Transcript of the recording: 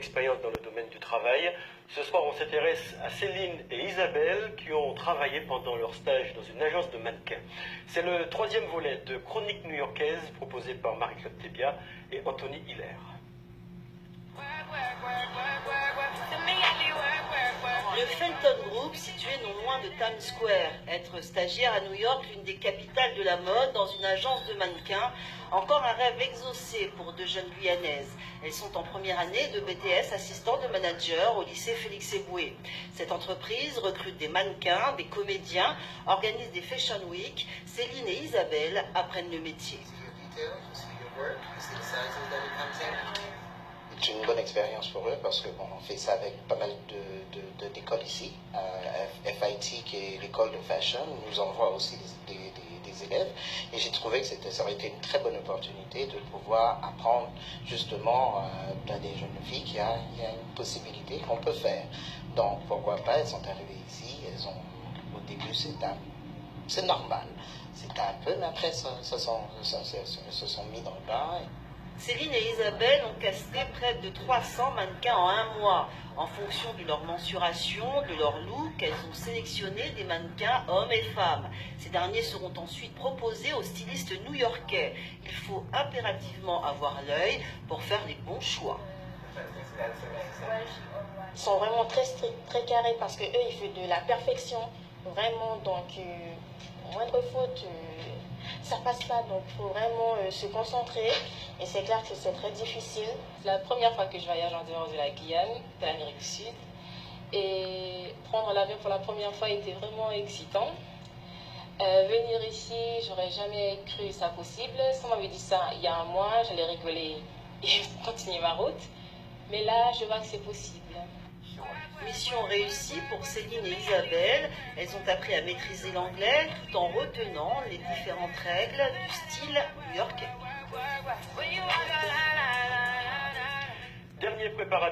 Expérience dans le domaine du travail. Ce soir, on s'intéresse à Céline et Isabelle qui ont travaillé pendant leur stage dans une agence de mannequins. C'est le troisième volet de Chroniques new-yorkaises proposé par Marie-Claude Tébia et Anthony Hiller. Le Felton Group, situé non loin de Times Square. Être stagiaire à New York, l'une des capitales de la mode, dans une agence de mannequins, encore un rêve exaucé pour deux jeunes Guyanaises. Elles sont en première année de BTS assistant de manager au lycée Félix Éboué. Cette entreprise recrute des mannequins, des comédiens, organise des Fashion Week. Céline et Isabelle apprennent le métier. C'est une bonne expérience pour eux parce qu'on fait ça avec pas mal d'écoles ici. FIT, qui est l'école de fashion, nous envoie aussi des élèves. Et j'ai trouvé que ça aurait été une très bonne opportunité de pouvoir apprendre justement dans des jeunes filles qu'il y a une possibilité qu'on peut faire. Donc pourquoi pas, elles sont arrivées ici, au début c'est normal. C'était un peu, mais après se sont mis dans le bain. Céline et Isabelle ont casté près de 300 mannequins en un mois. En fonction de leur mensuration, de leur look, elles ont sélectionné des mannequins hommes et femmes. Ces derniers seront ensuite proposés aux stylistes new-yorkais. Il faut impérativement avoir l'œil pour faire les bons choix. Ils sont vraiment très stricts, très carrés parce que eux, ils font de la perfection. Vraiment, donc, moindre faute, ça passe pas. Donc, il faut vraiment se concentrer. Et c'est clair que c'est très difficile. C'est la première fois que je voyage en dehors de la Guyane, de l'Amérique du Sud. Et prendre l'avion pour la première fois était vraiment excitant. Venir ici, j'aurais jamais cru ça possible. Si on m'avait dit ça il y a un mois, j'allais rigoler et continuer ma route. Mais là, je vois que c'est possible. Mission réussie pour Céline et Isabelle. Elles ont appris à maîtriser l'anglais tout en retenant les différentes règles du style new-yorkais.